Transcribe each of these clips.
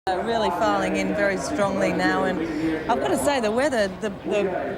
Really filing in very strongly now, and I've got to say the weather, the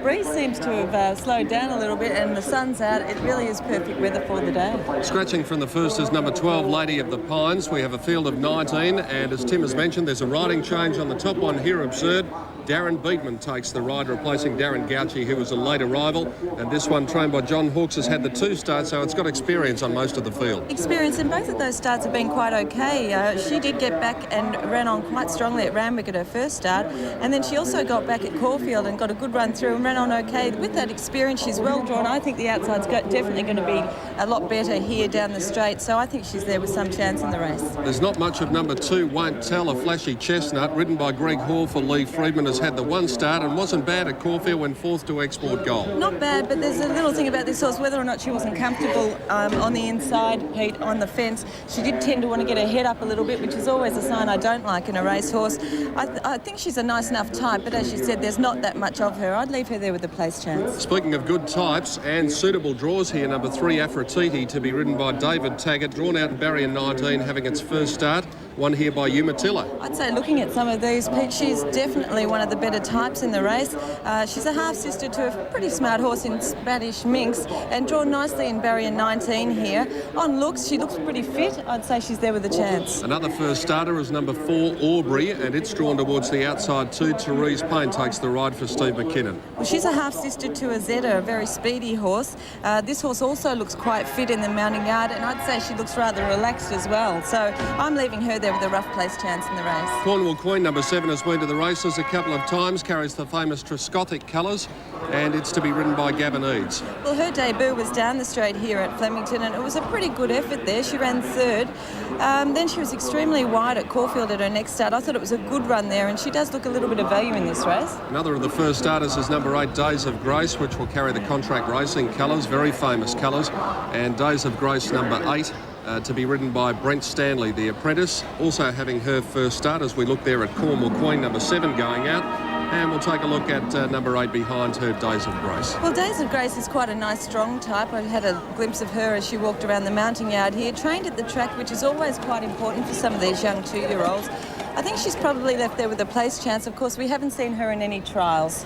breeze seems to have slowed down a little bit, and the sun's out. It really is perfect weather for the day. Scratching from the first is number 12, Lady of the Pines. We have a field of 19, and as Tim has mentioned, there's a riding change on the top one here, Absurd. Darren Beatman takes the ride, replacing Darren Gauci, who was a late arrival. And this one, trained by John Hawkes, has had the 2 starts, so it's got experience on most of the field. Experience, and both of those starts have been quite okay. She did get back and ran on quite strongly at Randwick at her first start, and then she also got back at Caulfield and got a good run through and ran on okay. With that experience, she's well drawn. I think the outside's definitely going to be a lot better here down the straight, so I think she's there with some chance in the race. There's not much of number 2, Won't Tell, a flashy chestnut, ridden by Greg Hall for Lee Freedman, has had the 1 start and wasn't bad at Caulfield when 4th to Export Gold. Not bad, but there's a little thing about this horse, whether or not she wasn't comfortable on the inside, Pete, on the fence. She did tend to want to get her head up a little bit, which is always a sign I don't like in a racehorse. I think she's a nice enough type, but as you said, there's not that much of her. I'd leave her there with a place chance. Speaking of good types and suitable draws here, number 3, Aphrodite, to be ridden by David Taggart, drawn out in barrier 19, having its first start. One here by Umatilla. I'd say looking at some of these, Pete, she's definitely one of the better types in the race. She's a half-sister to a pretty smart horse in Spanish Minx, and drawn nicely in barrier 19 here. On looks, she looks pretty fit. I'd say she's there with a chance. Another first starter is number 4, Aubrey, and it's drawn towards the outside 2. Therese Payne takes the ride for Steve McKinnon. Well, she's a half-sister to a Zeta, a very speedy horse. This horse also looks quite fit in the mounting yard, and I'd say she looks rather relaxed as well. So I'm leaving her there with a rough place chance in the race. Cornwall Queen, number 7, has been to the races a couple of times, carries the famous Triscothic colours, and it's to be ridden by Gavin Eads. Well, her debut was down the straight here at Flemington, and it was a pretty good effort there. She ran 3rd. Then she was extremely wide at Caulfield at her next start. I thought it was a good run there, and she does look a little bit of value in this race. Another of the first starters is number 8, Days of Grace, which will carry the contract racing colours, very famous colours, and Days of Grace, number 8, to be ridden by Brent Stanley, the apprentice, also having her first start as we look there at Cornwall Queen, number 7, going out. And we'll take a look at number 8 behind her, Days of Grace. Well, Days of Grace is quite a nice, strong type. I had a glimpse of her as she walked around the mounting yard here, trained at the track, which is always quite important for some of these young 2-year-olds. I think she's probably left there with a place chance. Of course, we haven't seen her in any trials.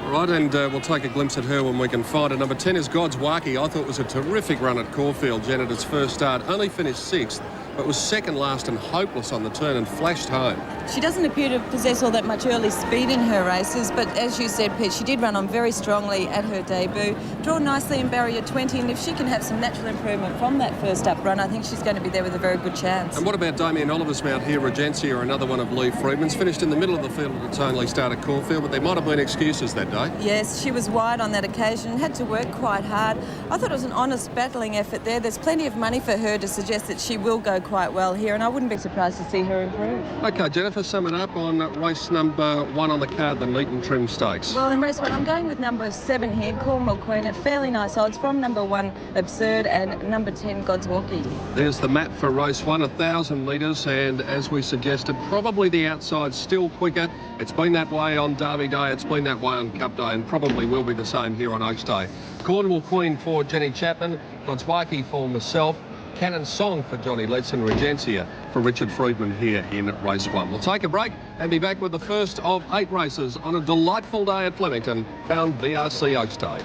All right, and we'll take a glimpse at her when we can find her. Number 10 is God's Waki. I thought it was a terrific run at Caulfield, Jen, at its first start. Only finished 6th, but was second last and hopeless on the turn and flashed home. She doesn't appear to possess all that much early speed in her races, but as you said, Pete, she did run on very strongly at her debut, drawn nicely in barrier 20, and if she can have some natural improvement from that first up run, I think she's going to be there with a very good chance. And what about Damien Oliver's mount here, Regencia, another one of Lee Freedman's? Finished in the middle of the field at its only start at Caulfield, but there might have been excuses that day. Yes, she was wide on that occasion and had to work quite hard. I thought it was an honest battling effort there. There's plenty of money for her to suggest that she will go quite well here, and I wouldn't be surprised to see her improve. OK, Jennifer, sum it up on race number 1 on the card, the Neaton Trim Stakes. Well, in race 1, I'm going with number 7 here, Cornwall Queen, at fairly nice odds from number 1, Absurd, and number 10, God's Walkie. There's the map for race 1, 1,000 metres, and as we suggested, probably the outside still quicker. It's been that way on Derby Day, it's been that way on Cup Day, and probably will be the same here on Oaks Day. Cornwall Queen for Jenny Chapman, God's Walkie for myself, Cannon Song for Johnny Letts, and Regencia for Richard Freedman here in race 1. We'll take a break and be back with the first of 8 races on a delightful day at Flemington, found VRC Oaks Day.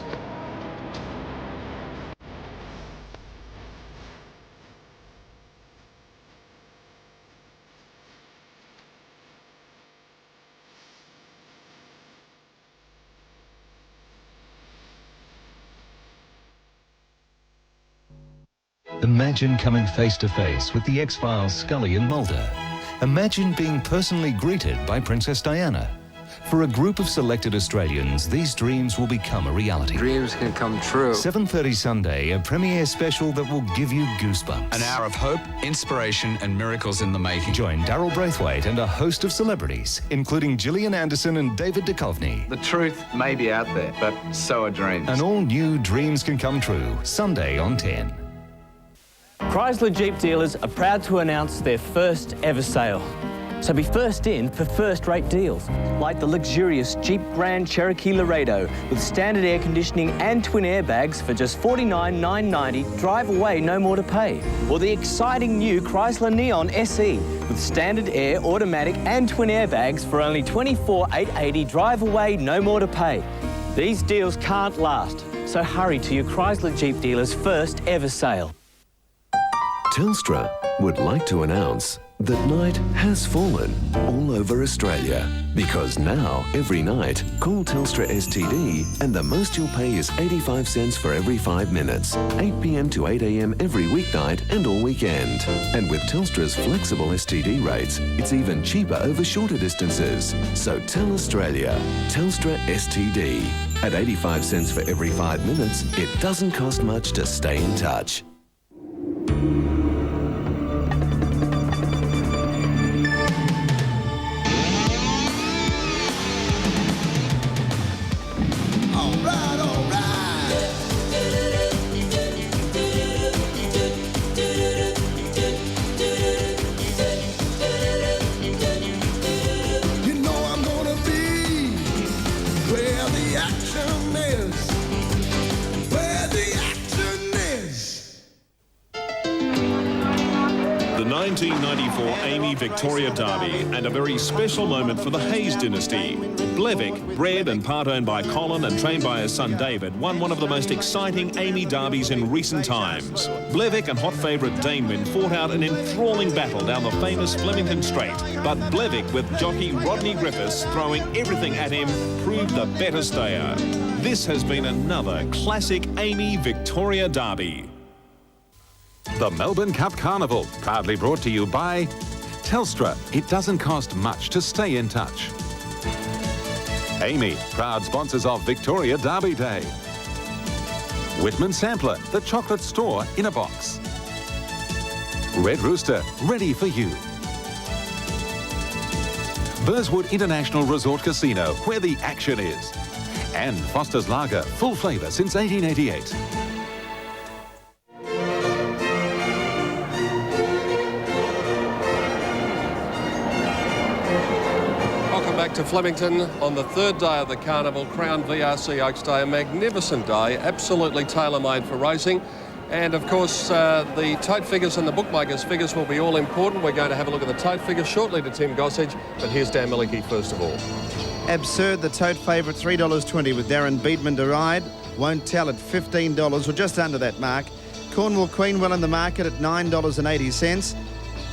Imagine coming face to face with the X-Files Scully and Mulder. Imagine being personally greeted by Princess Diana. For a group of selected Australians, these dreams will become a reality. Dreams can come true. 7:30 Sunday, a premiere special that will give you goosebumps. An hour of hope, inspiration and miracles in the making. Join Daryl Braithwaite and a host of celebrities, including Gillian Anderson and David Duchovny. The truth may be out there, but so are dreams. An all-new Dreams Can Come True, Sunday on 10. Chrysler Jeep dealers are proud to announce their first ever sale. So be first in for first-rate deals, like the luxurious Jeep Grand Cherokee Laredo with standard air conditioning and twin airbags for just $49,990, drive away, no more to pay. Or the exciting new Chrysler Neon SE with standard air, automatic and twin airbags for only $24,880, drive away, no more to pay. These deals can't last, so hurry to your Chrysler Jeep dealer's first ever sale. Telstra would like to announce that night has fallen all over Australia, because now, every night, call Telstra STD and the most you'll pay is 85 cents for every 5 minutes, 8 p.m. to 8 a.m. every weeknight and all weekend. And with Telstra's flexible STD rates, it's even cheaper over shorter distances. So tell Australia, Telstra STD. At 85 cents for every 5 minutes, it doesn't cost much to stay in touch. The 1994 Amy Victoria Derby, and a very special moment for the Hayes dynasty. Blevick, bred and part-owned by Colin and trained by his son David, won one of the most exciting Amy derbies in recent times. Blevick and hot favourite Damewin fought out an enthralling battle down the famous Flemington Straight, but Blevick, with jockey Rodney Griffiths throwing everything at him, proved the better stayer. This has been another classic Amy Victoria Derby. The Melbourne Cup Carnival, proudly brought to you by Telstra. It doesn't cost much to stay in touch. Amy, proud sponsors of Victoria Derby Day. Whitman Sampler, the chocolate store in a box. Red Rooster, ready for you. Burswood International Resort Casino, where the action is. And Foster's Lager, full flavour since 1888. Back to Flemington on the third day of the Carnival, Crown VRC Oaks Day, a magnificent day, absolutely tailor-made for racing. And of course, the tote figures and the bookmakers' figures will be all important. We're going to have a look at the tote figures shortly to Tim Gossage, but here's Dan Malicki first of all. Absurd, the tote favourite, $3.20 with Darren Beedman to ride. Won't Tell at $15 or just under that mark. Cornwall Queen well in the market at $9.80.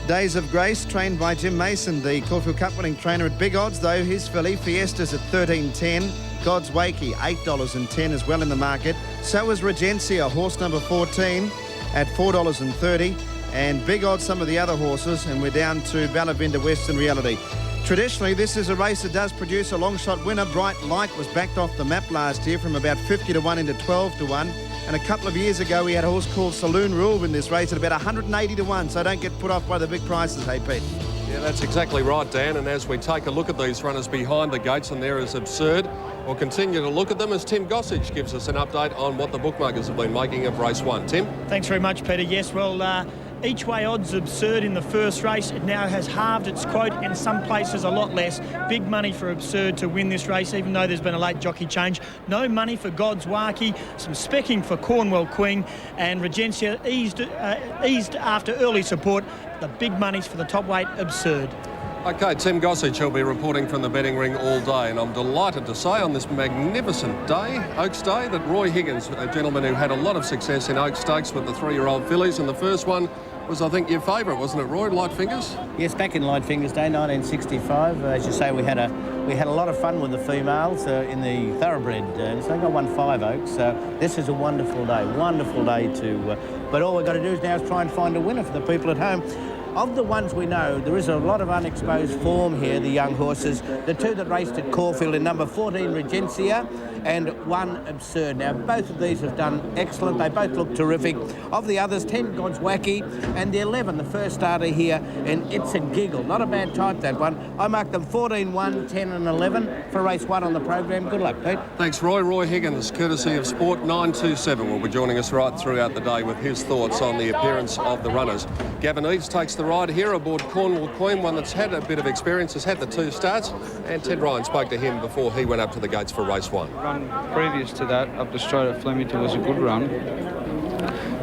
Days of Grace, trained by Jim Mason, the Caulfield Cup winning trainer at big odds, though his filly Fiesta's at $13.10. God's Wakey, $8.10 as well in the market. So is Regencia, horse number 14 at $4.30. And big odds some of the other horses, and we're down to Ballavinda Western Reality. Traditionally, this is a race that does produce a long shot winner. Bright Light was backed off the map last year from about 50 to 1 into 12 to 1. And a couple of years ago, we had a horse called Saloon Rule in this race at about 180 to 1. So don't get put off by the big prices, hey, Pete. Yeah, that's exactly right, Dan. And as we take a look at these runners behind the gates, and they're as absurd, we'll continue to look at them as Tim Gossage gives us an update on what the bookmakers have been making of race one. Tim? Thanks very much, Peter. Yes, well, each way odds Absurd in the first race. It now has halved its quote, and some places a lot less. Big money for Absurd to win this race, even though there's been a late jockey change. No money for God's Wakey, some specking for Cornwall Queen, and Regencia eased after early support. The big money's for the top weight Absurd. OK, Tim Gossage, he'll be reporting from the betting ring all day, and I'm delighted to say on this magnificent day, Oaks Day, that Roy Higgins, a gentleman who had a lot of success in Oaks Stakes with the 3-year-old fillies, and the first one was, I think, your favourite, wasn't it, Roy? Light Fingers? Yes, back in Light Fingers Day, 1965. As you say, we had a lot of fun with the females in the thoroughbred. So I got 1-5 Oaks. This is a wonderful day to. But all we've got to do is now try and find a winner for the people at home. Of the ones we know, there is a lot of unexposed form here, the young horses. The two that raced at Caulfield in number 14, Regencia, and 1, Absurd. Now, both of these have done excellent. They both look terrific. Of the others, 10, God's Wakey, and the 11, the first starter here, and It's a Giggle. Not a bad type, that one. I marked them 14, 1, 10 and 11 for race 1 on the program. Good luck, Pete. Thanks, Roy. Roy Higgins, courtesy of Sport 927, will be joining us right throughout the day with his thoughts on the appearance of the runners. Gavin Eaves takes the ride here aboard Cornwall Queen, one that's had a bit of experience, has had the 2 starts, and Ted Ryan spoke to him before he went up to the gates for race 1. Run previous to that, up the straight at Flemington, was a good run.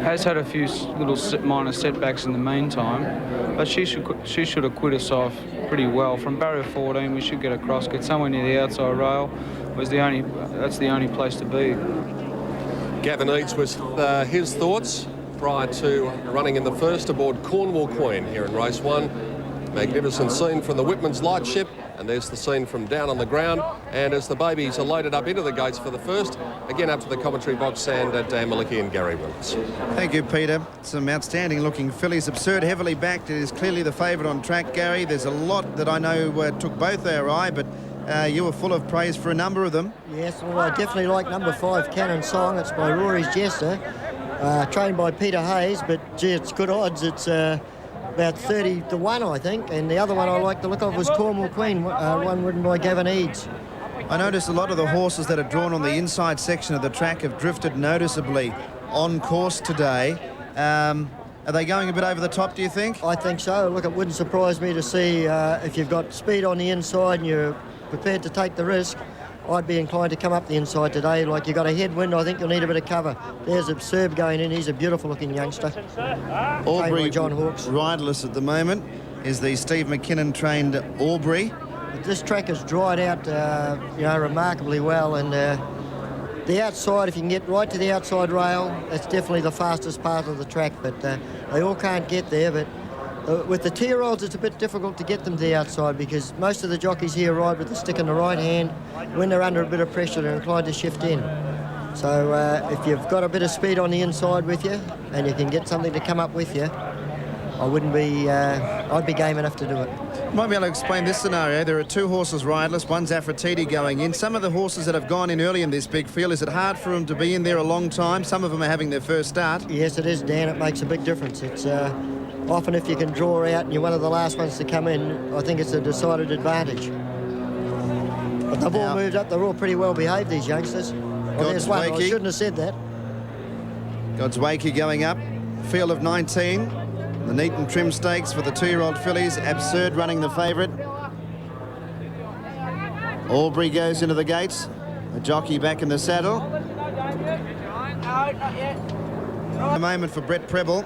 Has had a few little minor setbacks in the meantime, but she should have quit us off pretty well. From barrier 14, we should get across, get somewhere near the outside rail. That's the only place to be. Gavin Eads was his thoughts prior to running in the first aboard Cornwall Queen here in race 1. Magnificent scene from the Whitman's lightship, and there's the scene from down on the ground. And as the babies are loaded up into the gates for the first, again up to the commentary box, and Dan Malicki and Gary Willis. Thank you, Peter. Some outstanding looking fillies. Absurd, heavily backed. It is clearly the favourite on track, Gary. There's a lot that I know took both our eye, but you were full of praise for a number of them. Yes, well, I definitely like number 5, Cannon Song. It's by Rory's Jester, trained by Peter Hayes, but gee, it's good odds. It's about 30 to 1, I think. And the other one I like the look of was Cornwall Queen, one ridden by Gavin Eads. I noticed a lot of the horses that are drawn on the inside section of the track have drifted noticeably on course today. Are they going a bit over the top, do you think? I think so. Look, it wouldn't surprise me to see if you've got speed on the inside and you're prepared to take the risk, I'd be inclined to come up the inside today. Like, you've got a headwind, I think you'll need a bit of cover. There's Absurd going in. He's a beautiful-looking youngster. Aubrey, John Hawkes. riderless at the moment, is the Steve McKinnon-trained Aubrey. But this track has dried out, remarkably well. And the outside, if you can get right to the outside rail, that's definitely the fastest part of the track. But they all can't get there. But with the two-year-olds, it's a bit difficult to get them to the outside because most of the jockeys here ride with the stick in the right hand. When they're under a bit of pressure, they're inclined to shift in. So if you've got a bit of speed on the inside with you and you can get something to come up with you, I'd be game enough to do it. Might be able to explain this scenario. There are 2 horses riderless, one's Aphrodite going in. Some of the horses that have gone in early in this big field, is it hard for them to be in there a long time? Some of them are having their first start. Yes, it is, Dan. It makes a big difference. It's often if you can draw out and you're one of the last ones to come in, I think it's a decided advantage. But they've all moved up. They're all pretty well behaved, these youngsters. Well, there's one. I shouldn't have said that. God's Wakey going up. Field of 19. The neat and trim stakes for the 2-year-old fillies. Absurd running the favourite. Aubrey goes into the gates. The jockey back in the saddle. A moment for Brett Preble.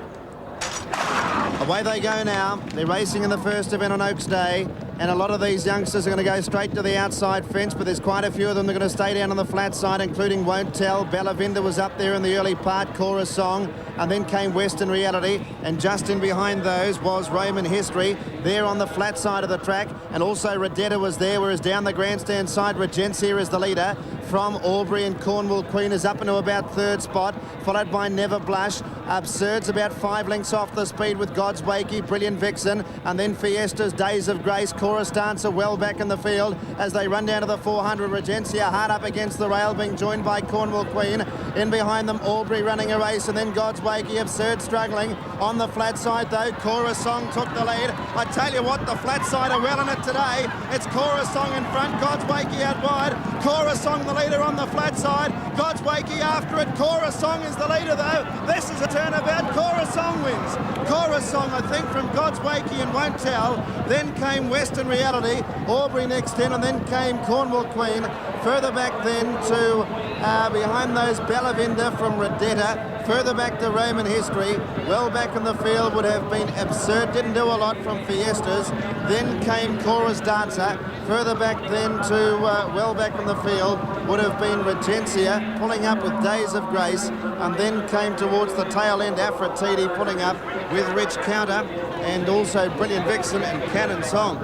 Away they go now. They're racing in the first event on Oaks Day, and a lot of these youngsters are going to go straight to the outside fence, but there's quite a few of them that are going to stay down on the flat side, including Won't Tell. Bellavinda was up there in the early part, Cora Song, and then came Western Reality, and just in behind those was Roman History there on the flat side of the track, and also Redetta was there, whereas down the grandstand side, Regencia is the leader from Aubrey, and Cornwall Queen is up into about 3rd spot, followed by Never Blush. Absurd's about 5 lengths off the speed with God's Wakey, Brilliant Vixen, and then Fiesta's Days of Grace. Chorus Dancer well back in the field as they run down to the 400. Regencia hard up against the rail, being joined by Cornwall Queen. In behind them, Aubrey running a race, and then God's Wakey. Absurd struggling on the flat side though. Chorus Song took the lead. I tell you what, the flat side are well in it today. It's Chorus Song in front, God's Wakey out wide. Chorus Song the leader on the flat side. God's Wakey after it. Chorus Song is the leader though. This is a turnabout. Chorus Song wins. Chorus Song, I think, from God's Wakey and Won't Tell. Then came Western Reality, Aubrey next in, and then came Cornwall Queen. Further back then to behind those Bellavinda from Redetta. Further back to Roman History. Well back in the field would have been Absurd. Didn't do a lot from Fiestas. Then came Chorus Dancer. Further back then to well back in the field would have been Regencia, pulling up with Days of Grace, and then came towards the tail end Aphrodite, pulling up with Rich Counter, and also Brilliant Vixen and Cannon Song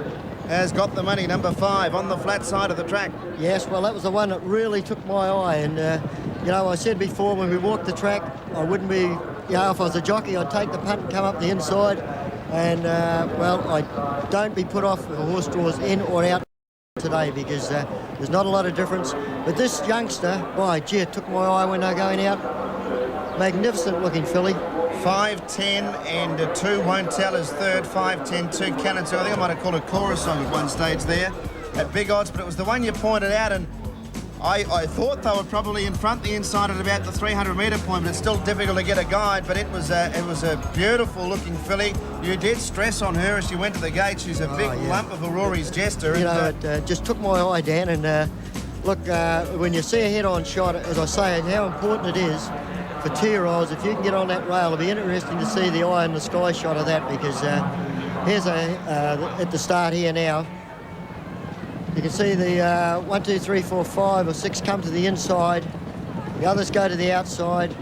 has got the money, number 5 on the flat side of the track. Yes, well, that was the one that really took my eye, and I said before when we walked the track, I wouldn't be, if I was a jockey, I'd take the punt and come up the inside, and I don't be put off if a horse draws in or out today because there's not a lot of difference. But this youngster, gee, it took my eye when they're going out. Magnificent looking filly. 5-10 and 2 Won't Tell is 3rd. 5-10 2 Cannon. So I think I might have called a Chorus Song at one stage there at big odds, but it was the one you pointed out, and I thought they were probably in front the inside at about the 300-metre point, but it's still difficult to get a guide. But it was a beautiful-looking filly. You did stress on her as she went to the gate. She's a big lump of a Rory's Jester. You know, it just took my eye, Dan, and look, when you see a head-on shot, as I say, how important it is for two-year-olds. If you can get on that rail, it'll be interesting to see the eye in the sky shot of that, because here's at the start here now. You can see the 1, 2, 3, 4, 5 or 6 come to the inside. The others go to the outside.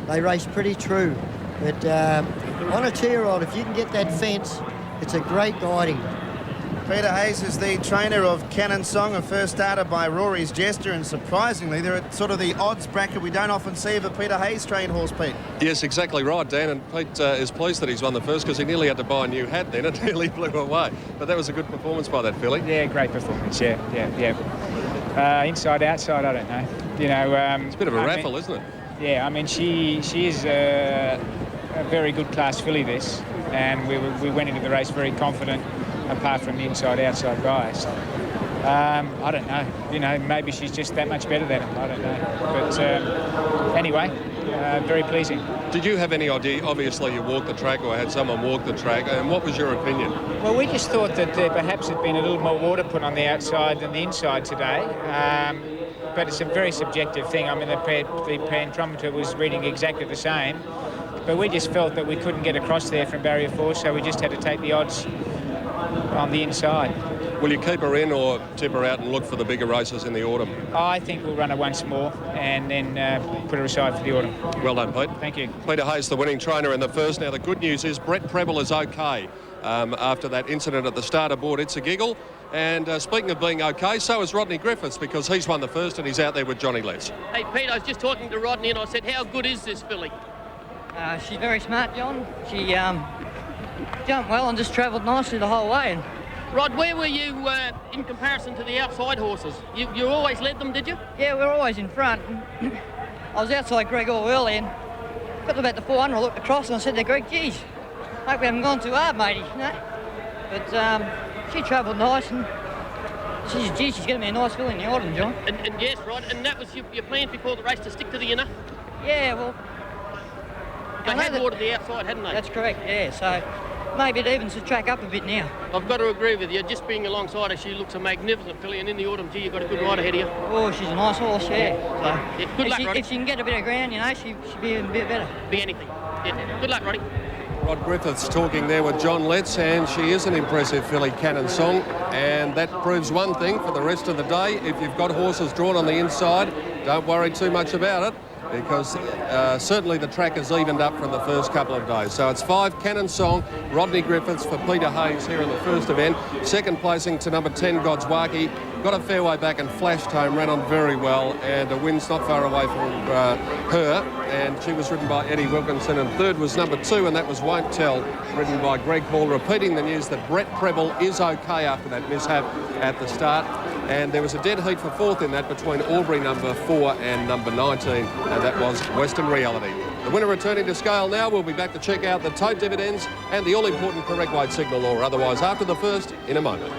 They race pretty true. But on a two-year-old, if you can get that fence, it's a great guiding. Peter Hayes is the trainer of Cannon Song, a first starter by Rory's Jester, and surprisingly, they're at sort of the odds bracket we don't often see of a Peter Hayes trained horse, Pete. Yes, exactly right, Dan, and Pete is pleased that he's won the first, because he nearly had to buy a new hat then. It nearly blew away. But that was a good performance by that filly. Yeah, great performance, yeah. Inside, outside, I don't know. You know, it's a bit of a raffle, isn't it? Yeah, I mean, she is a very good class filly, this, and we went into the race very confident, apart from the inside-outside guys. I don't know. You know, maybe she's just that much better than him. I don't know. But anyway, very pleasing. Did you have any idea? Obviously, you walked the track or had someone walk the track. And what was your opinion? Well, we just thought that there perhaps had been a little more water put on the outside than the inside today. But it's a very subjective thing. I mean, the pantrometer was reading exactly the same. But we just felt that we couldn't get across there from barrier 4, so we just had to take the odds on the inside. Will you keep her in or tip her out and look for the bigger races in the autumn? I think we'll run her once more and then put her aside for the autumn. Well done, Pete. Thank you. Peter Hayes, the winning trainer in the first. Now, the good news is Brett Preble is OK after that incident at the starter board. It's a giggle. And speaking of being OK, so is Rodney Griffiths, because he's won the first and he's out there with Johnny Les. Hey, Pete, I was just talking to Rodney and I said, how good is this filly? She's very smart, John. She jumped well and just travelled nicely the whole way. Rod, where were you in comparison to the outside horses? You always led them, did you? Yeah, we were always in front. I was outside Greg all early and got to about the 400, I looked across and I said to Greg, geez, hope we haven't gone too hard, matey. You know? But she travelled nice and she's going to be a nice filly in the autumn, John. And yes, Rod, and that was your plan before the race, to stick to the inner? Yeah, well... They had water to the outside, hadn't they? That's correct, yeah, so maybe it evens the track up a bit now. I've got to agree with you. Just being alongside her, she looks a magnificent filly, and in the autumn, gee, you've got a good ride ahead of you. Oh, she's a nice horse, yeah. So yeah, good luck, Roddy. If she can get a bit of ground, you know, she'd be a bit better. Be anything. Yeah, good luck, Roddy. Rod Griffiths talking there with John Letts, and she is an impressive filly, Cannon Song, and that proves one thing for the rest of the day. If you've got horses drawn on the inside, don't worry too much about it, because certainly the track has evened up from the first couple of days. So it's 5, Cannon Song, Rodney Griffiths for Peter Hayes here in the first event. Second placing to number 10, Godswaki. Got a fair way back and flashed home, ran on very well, and a win's not far away from her. And she was ridden by Eddie Wilkinson, and third was number 2, and that was Won't Tell, ridden by Greg Hall, repeating the news that Brett Preble is OK after that mishap at the start. And there was a dead heat for fourth in that between Albury number 4 and number 19, and that was Western Reality. The winner returning to scale now. We'll be back to check out the tote dividends and the all-important correct weight signal, or otherwise after the first in a moment.